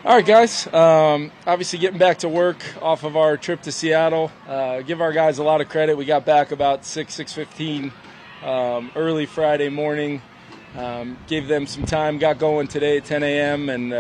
All right, guys. Obviously getting back to work off of our trip to Seattle. Give our guys a lot of credit. We got back about 6:15 early Friday morning. Gave them some time. Got going today at 10 a.m. and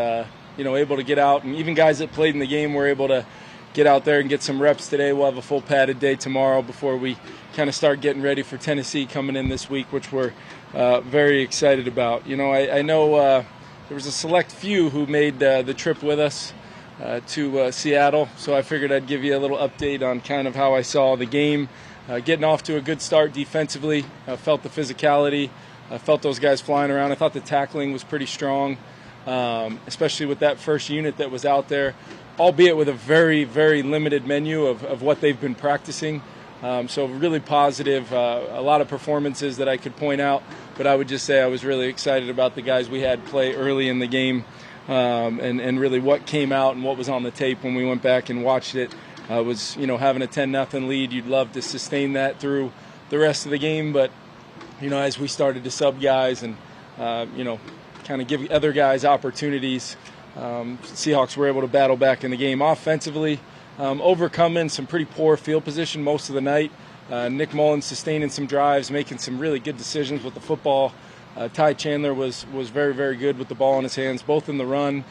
able to get out. And even guys that played in the game were able to get out there and get some reps today. We'll have a full padded day tomorrow before we kind of start getting ready for Tennessee coming in this week, which we're very excited about. I know. There was a select few who made the trip with us to Seattle, so I figured I'd give you a little update on kind of how I saw the game. Getting off to a good start defensively, felt the physicality, felt those guys flying around. I thought the tackling was pretty strong, especially with that first unit that was out there, albeit with a very, very limited menu of what they've been practicing. So really positive, a lot of performances that I could point out, but I would just say I was really excited about the guys we had play early in the game and really what came out and what was on the tape when we went back and watched it. Was having a 10-0 lead, you'd love to sustain that through the rest of the game, but as we started to sub guys and kind of give other guys opportunities, Seahawks were able to battle back in the game offensively. Overcoming some pretty poor field position most of the night. Nick Mullins sustaining some drives, making some really good decisions with the football. Chandler was very, very good with the ball in his hands, both in the run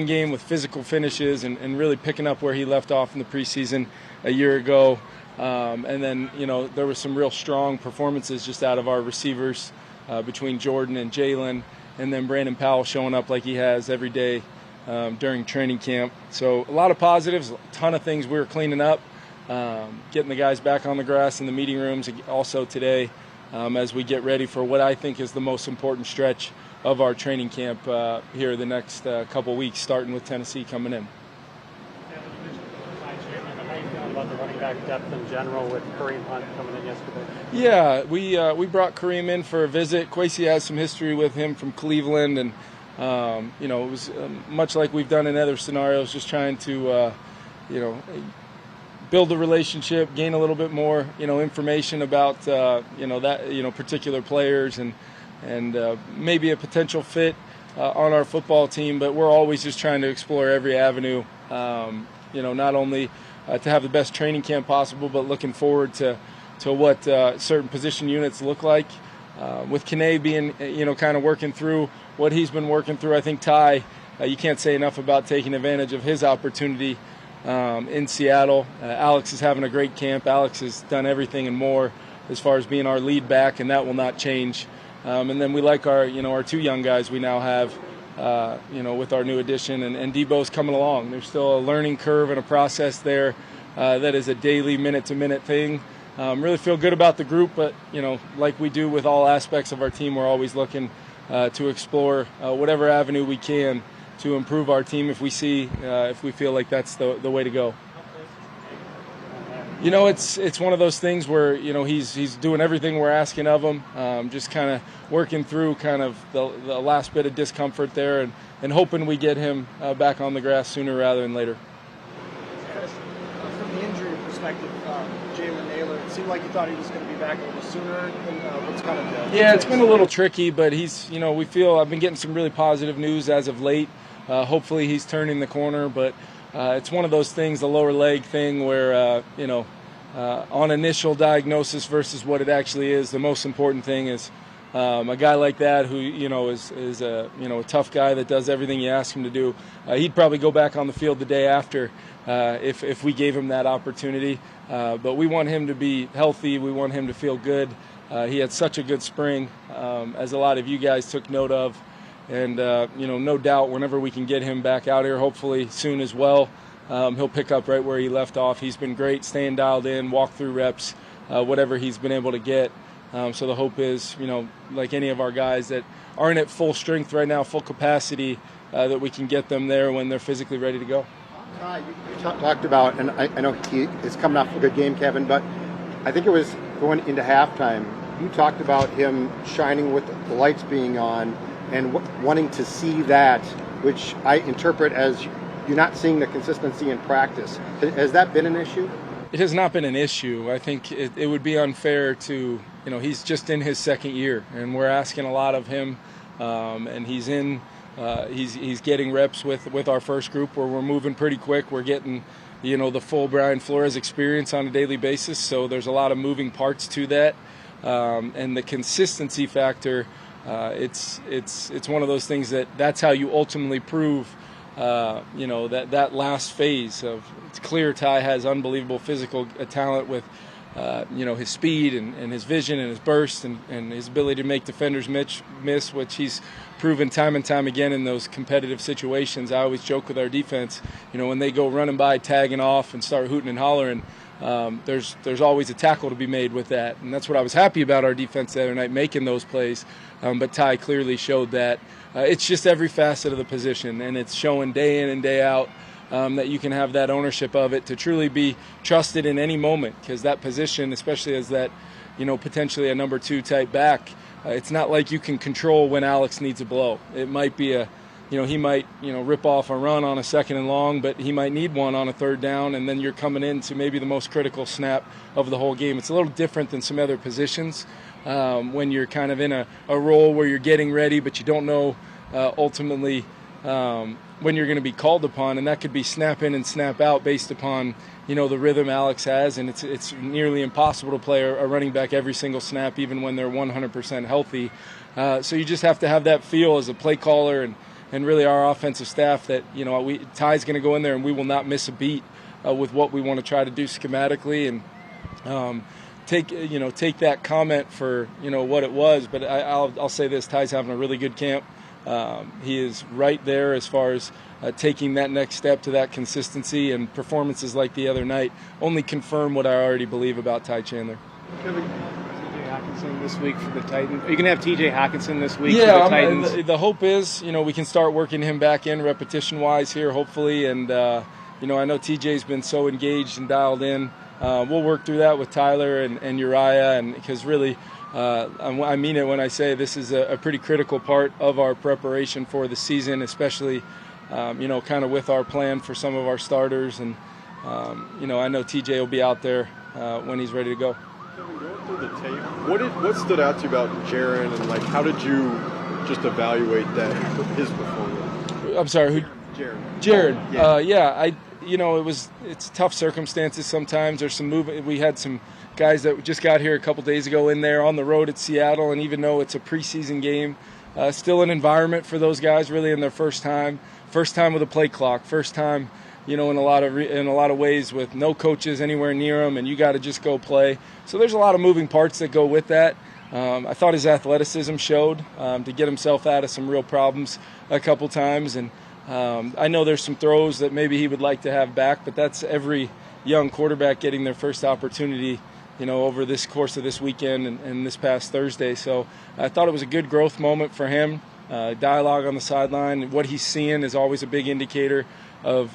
game with physical finishes and really picking up where he left off in the preseason a year ago. And then, there were some real strong performances just out of our receivers between Jordan and Jalen, and then Brandon Powell showing up like he has every day during training camp. So a lot of positives, a ton of things we were cleaning up, getting the guys back on the grass in the meeting rooms also today as we get ready for what I think is the most important stretch of our training camp here the next couple weeks, starting with Tennessee coming in. How are you feeling about the running back depth in general with Kareem Hunt coming in yesterday? Yeah, we brought Kareem in for a visit. Kwesi has some history with him from Cleveland, and it was much like we've done in other scenarios, just trying to, build a relationship, gain a little bit more, information about, particular players and maybe a potential fit on our football team. But we're always just trying to explore every avenue, not only to have the best training camp possible, but looking forward to what certain position units look like. With Kene being, kind of working through what he's been working through, I think Ty, you can't say enough about taking advantage of his opportunity in Seattle. Alex is having a great camp. Alex has done everything and more as far as being our lead back, and that will not change. And then we like our two young guys we now have, with our new addition, and Debo's coming along. There's still a learning curve and a process there that is a daily, minute-to-minute thing. Really feel good about the group, but, like we do with all aspects of our team, we're always looking to explore whatever avenue we can to improve our team if we feel like that's the way to go. It's one of those things where, he's doing everything we're asking of him, just kind of working through kind of the last bit of discomfort there and hoping we get him back on the grass sooner rather than later. From the injury perspective, Jalen Naylor, it seemed like you thought he was going to be back a little sooner. What's kind of Yeah, it's been a little tricky, but he's, we feel I've been getting some really positive news as of late. Hopefully he's turning the corner, but it's one of those things, the lower leg thing where, on initial diagnosis versus what it actually is, the most important thing is a guy like that who, is a tough guy that does everything you ask him to do. He'd probably go back on the field the day after if we gave him that opportunity. But we want him to be healthy. We want him to feel good. He had such a good spring, as a lot of you guys took note of. And, no doubt whenever we can get him back out here, hopefully soon as well, he'll pick up right where he left off. He's been great, staying dialed in, walk through reps, whatever he's been able to get. So the hope is, like any of our guys that aren't at full strength right now, full capacity, that we can get them there when they're physically ready to go. You talked about, and I know he is coming off a good game, Kevin, but I think it was going into halftime. You talked about him shining with the lights being on and wanting to see that, which I interpret as you're not seeing the consistency in practice. Has that been an issue? It has not been an issue. I think it would be unfair to, he's just in his second year, and we're asking a lot of him, and he's in he's getting reps with our first group where we're moving pretty quick. We're getting the full Brian Flores experience on a daily basis. So there's a lot of moving parts to that, and the consistency factor. It's one of those things that's how you ultimately prove. That last phase of it's clear Ty has unbelievable physical talent with his speed and his vision and his burst and his ability to make defenders miss, which he's proven time and time again in those competitive situations. I always joke with our defense, when they go running by, tagging off, and start hooting and hollering, there's always a tackle to be made with that. And that's what I was happy about our defense the other night, making those plays. But Ty clearly showed that. It's just every facet of the position, and it's showing day in and day out that you can have that ownership of it to truly be trusted in any moment, because that position, especially as that, potentially a number 2 type back, it's not like you can control when Alex needs a blow. It might be he might, rip off a run on a 2nd and long, but he might need one on a 3rd down, and then you're coming into maybe the most critical snap of the whole game. It's a little different than some other positions when you're kind of in a role where you're getting ready, but you don't know ultimately when you're going to be called upon, and that could be snap in and snap out based upon the rhythm Alex has, and it's nearly impossible to play a running back every single snap, even when they're 100% healthy. So you just have to have that feel as a play caller and really our offensive staff that Ty's going to go in there and we will not miss a beat with what we want to try to do schematically, and take that comment for what it was. But I'll say this: Ty's having a really good camp. He is right there as far as taking that next step to that consistency, and performances like the other night only confirm what I already believe about Ty Chandler. TJ Hawkinson this week for the Titans. Are you going to have TJ Hawkinson this week for the Titans? The hope is, we can start working him back in repetition-wise here, hopefully. And, I know TJ's been so engaged and dialed in. We'll work through that with Tyler and Uriah, and because really I mean it when I say this is a pretty critical part of our preparation for the season, especially, kind of with our plan for some of our starters. And, I know TJ will be out there when he's ready to go. Kevin, going through the tape, what stood out to you about Jaren, and how did you just evaluate his performance? I'm sorry, who? Jaren. Yeah. It's tough circumstances sometimes. There's some movement. We had some guys that just got here a couple days ago in there on the road at Seattle, and even though it's a preseason game, still an environment for those guys really in their first time with a play clock, first time, in a lot of ways with no coaches anywhere near them, and you got to just go play. So there's a lot of moving parts that go with that. I thought his athleticism showed to get himself out of some real problems a couple times, and I know there's some throws that maybe he would like to have back, but that's every young quarterback getting their first opportunity, over this course of this weekend and this past Thursday. So I thought it was a good growth moment for him. Dialogue on the sideline, what he's seeing is always a big indicator of,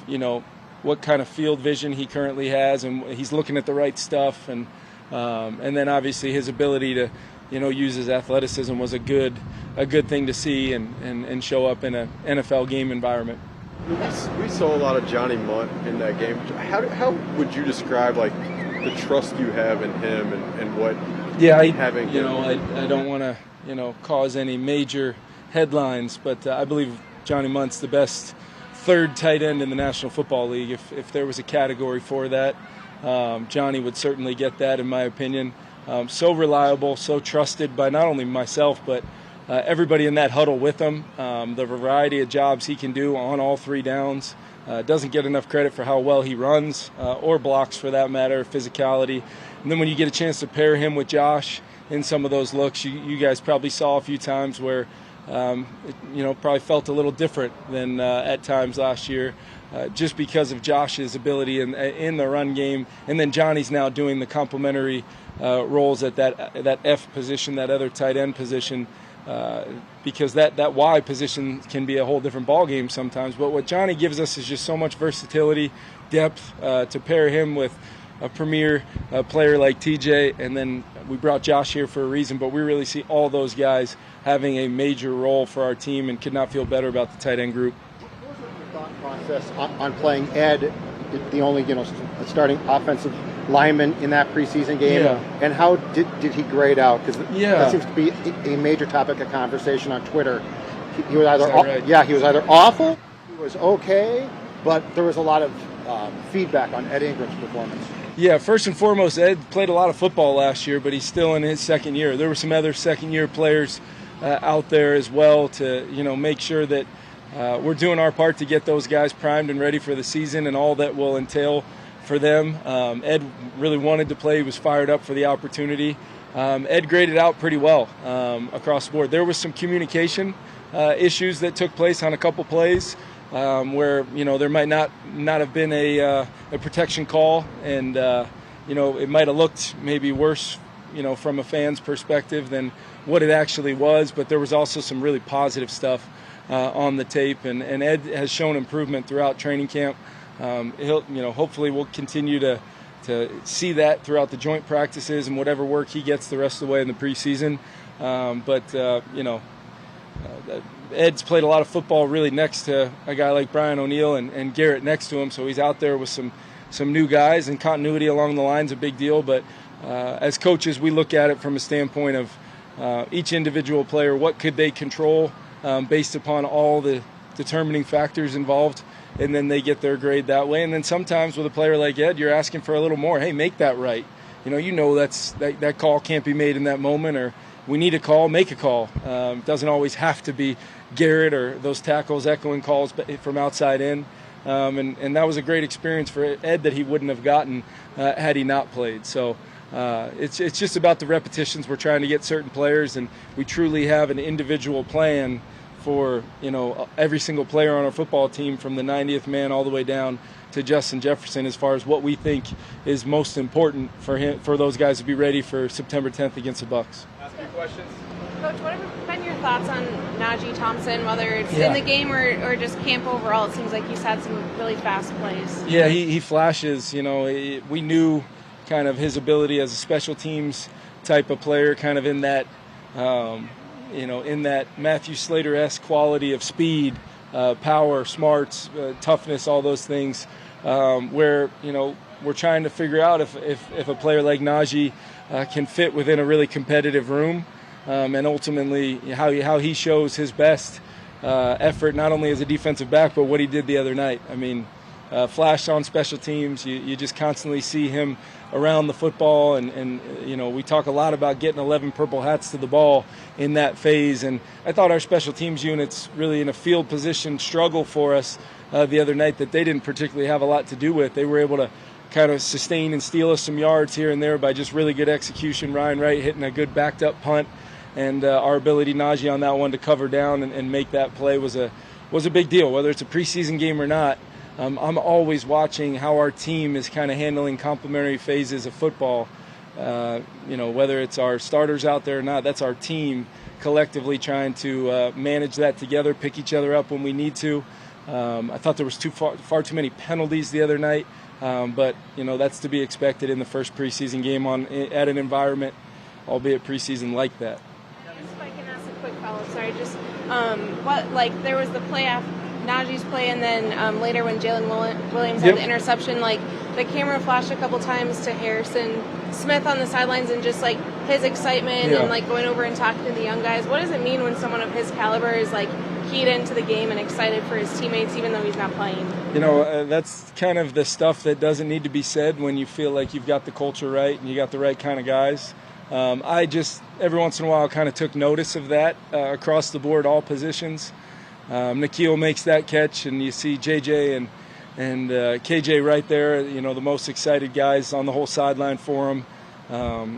what kind of field vision he currently has, and he's looking at the right stuff. And then obviously his ability to, use his athleticism was a good thing to see and show up in an NFL game environment. We saw a lot of Johnny Munt in that game. How would you describe the trust you have in him and what having him? I don't want to cause any major headlines, but I believe Johnny Munt's the best 3rd tight end in the National Football League. If there was a category for that, Johnny would certainly get that, in my opinion. So reliable, so trusted by not only myself, but everybody in that huddle with him. The variety of jobs he can do on all 3 downs. Doesn't get enough credit for how well he runs, or blocks for that matter, physicality. And then when you get a chance to pair him with Josh in some of those looks, you guys probably saw a few times where it probably felt a little different than at times last year, just because of Josh's ability in the run game. And then Johnny's now doing the complementary roles at that F position, that other tight end position, because that Y position can be a whole different ball game sometimes. But what Johnny gives us is just so much versatility, depth, to pair him with a premier player like TJ. And then we brought Josh here for a reason, but we really see all those guys having a major role for our team, and could not feel better about the tight end group. What was your thought process on playing Ed, the only starting offensive lineman in that preseason game, and how did he grade out? Because that seems to be a major topic of conversation on Twitter. he was either right? he was either awful, he was okay, but there was a lot of feedback on Ed Ingram's performance. Yeah, first and foremost, Ed played a lot of football last year, but he's still in his second year. There were some other second-year players out there as well to make sure that we're doing our part to get those guys primed and ready for the season and all that will entail for them. Ed really wanted to play. He was fired up for the opportunity. Ed graded out pretty well across the board. There was some communication issues that took place on a couple plays where there might not have been a protection call, and it might have looked maybe worse from a fan's perspective than what it actually was. But there was also some really positive stuff on the tape, and Ed has shown improvement throughout training camp. Hopefully we'll continue to see that throughout the joint practices and whatever work he gets the rest of the way in the preseason. Ed's played a lot of football really next to a guy like Brian O'Neill and Garrett next to him, so he's out there with some new guys, and continuity along the line is a big deal. But as coaches, we look at it from a standpoint of each individual player, what could they control based upon all the determining factors involved, and then they get their grade that way. And then sometimes with a player like Ed, you're asking for a little more. Hey, make that right. That call can't be made in that moment, or we need a call, make a call. It doesn't always have to be Garrett or those tackles echoing calls from outside in. And that was a great experience for Ed that he wouldn't have gotten had he not played. So it's just about the repetitions. We're trying to get certain players, and we truly have an individual plan for every single player on our football team, from the 90th man all the way down to Justin Jefferson, as far as what we think is most important for those guys to be ready for September 10th against the Bucs. Ask me questions. Coach, what have been your thoughts on Najee Thompson, whether it's in the game or just camp overall? It seems like he's had some really fast plays. Yeah, he flashes. We knew kind of his ability as a special teams type of player, kind of in that in that Matthew Slater-esque quality of speed, power, smarts, toughness, all those things, where we're trying to figure out if a player like Najee can fit within a really competitive room, and ultimately how he shows his best effort, not only as a defensive back, but what he did the other night. I mean, flashed on special teams. You just constantly see him around the football, and we talk a lot about getting 11 purple hats to the ball in that phase, and I thought our special teams units really in a field position struggle for us the other night that they didn't particularly have a lot to do with. They were able to kind of sustain and steal us some yards here and there by just really good execution. Ryan Wright hitting a good backed up punt, and our ability, Najee, on that one to cover down and make that play was a big deal. Whether it's a preseason game or not, I'm always watching how our team is kind of handling complementary phases of football. Whether it's our starters out there or not, that's our team collectively trying to manage that together, pick each other up when we need to. I thought there was far too many penalties the other night, but that's to be expected in the first preseason game at an environment, albeit preseason, like that. If I can ask a quick follow-up, sorry, just there was the play after Najee's play, and then later when Jalen Williams had the interception, the camera flashed a couple times to Harrison Smith on the sidelines, and just his excitement and going over and talking to the young guys. What does it mean when someone of his caliber is keyed into the game and excited for his teammates, even though he's not playing? That's kind of the stuff that doesn't need to be said when you feel like you've got the culture right and you got the right kind of guys. I just every once in a while kind of took notice of that across the board, all positions. Nikhil makes that catch, and you see JJ and KJ right there, the most excited guys on the whole sideline for him.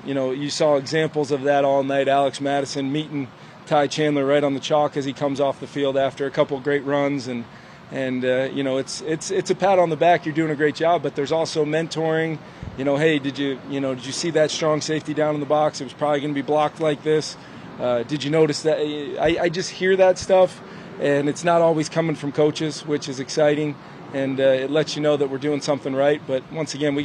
You saw examples of that all night. Alex Madison meeting Ty Chandler right on the chalk as he comes off the field after a couple of great runs, and it's a pat on the back. You're doing a great job, but there's also mentoring. Hey, did you see that strong safety down in the box? It was probably going to be blocked like this. Did you notice that? I just hear that stuff. And it's not always coming from coaches, which is exciting, and it lets you know that we're doing something right. But once again,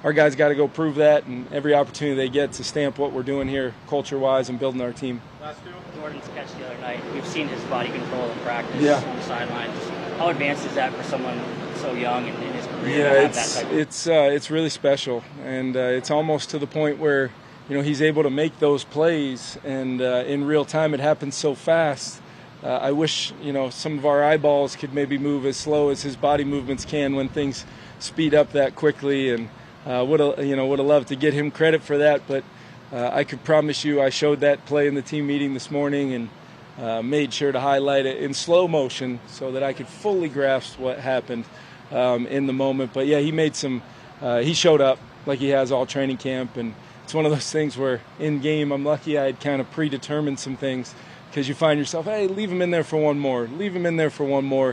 our guys got to go prove that, and every opportunity they get to stamp what we're doing here, culture-wise, and building our team. Last two, Jordan's catch the other night. We've seen his body control in practice on the sideline. Just how advanced is that for someone so young in his career? Yeah, it's really special, and it's almost to the point where he's able to make those plays, and in real time it happens so fast. I wish, some of our eyeballs could maybe move as slow as his body movements can when things speed up that quickly, and would have loved to get him credit for that. But I could promise you I showed that play in the team meeting this morning and made sure to highlight it in slow motion so that I could fully grasp what happened in the moment. But, yeah, he made he showed up like he has all training camp, and it's one of those things where in game I'm lucky I had kind of predetermined some things, because you find yourself, hey, leave him in there for one more,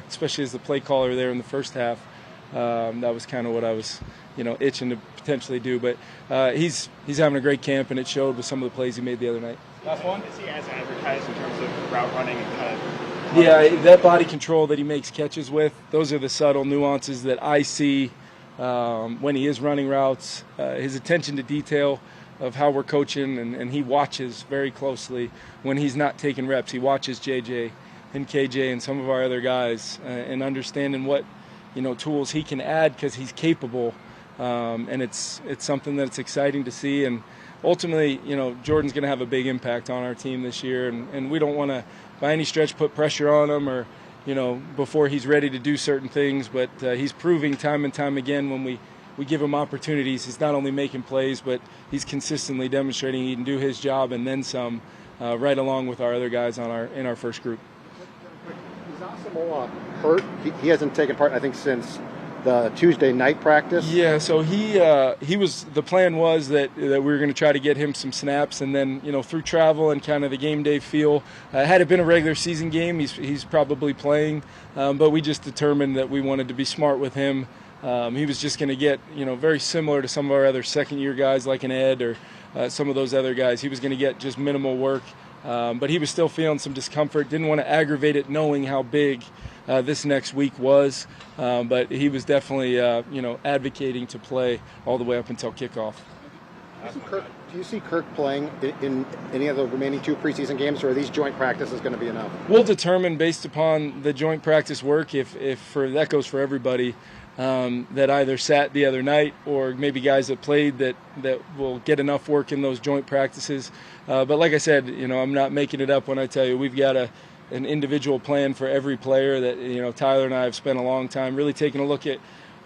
especially as the play caller there in the first half. That was kind of what I was, itching to potentially do. But he's having a great camp, and it showed with some of the plays he made the other night. Last one. Is he as advertised in terms of route running and kind of? Yeah, that body control that he makes catches with, those are the subtle nuances that I see when he is running routes. His attention to detail of how we're coaching, and he watches very closely when he's not taking reps. He watches JJ and KJ and some of our other guys and understanding what tools he can add, because he's capable, and it's something that's exciting to see. And ultimately, Jordan's going to have a big impact on our team this year, and we don't want to by any stretch put pressure on him or before he's ready to do certain things, but he's proving time and time again when we give him opportunities, he's not only making plays, but he's consistently demonstrating he can do his job and then some, right along with our other guys in our first group. Is Asamoah hurt? He hasn't taken part, I think, since the Tuesday night practice. Yeah, so he was. The plan was that we were going to try to get him some snaps, and then through travel and kind of the game day feel, had it been a regular season game, he's probably playing, but we just determined that we wanted to be smart with him. He was just going to get, very similar to some of our other second-year guys like an Ed or some of those other guys. He was going to get just minimal work, but he was still feeling some discomfort. Didn't want to aggravate it knowing how big this next week was, but he was definitely, advocating to play all the way up until kickoff. Do you see Kirk playing in any of the remaining 2 preseason games, or are these joint practices going to be enough? We'll determine based upon the joint practice work if that goes for everybody. That either sat the other night or maybe guys that played that will get enough work in those joint practices. But like I said, I'm not making it up when I tell you we've got an individual plan for every player that, Tyler and I have spent a long time really taking a look at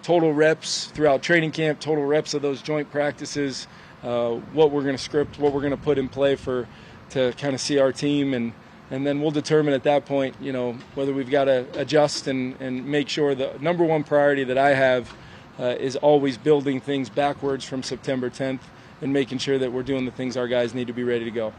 total reps throughout training camp, total reps of those joint practices, what we're going to script, what we're going to put in play to kind of see our team, and then we'll determine at that point, whether we've got to adjust and make sure the number one priority that I have is always building things backwards from September 10th and making sure that we're doing the things our guys need to be ready to go.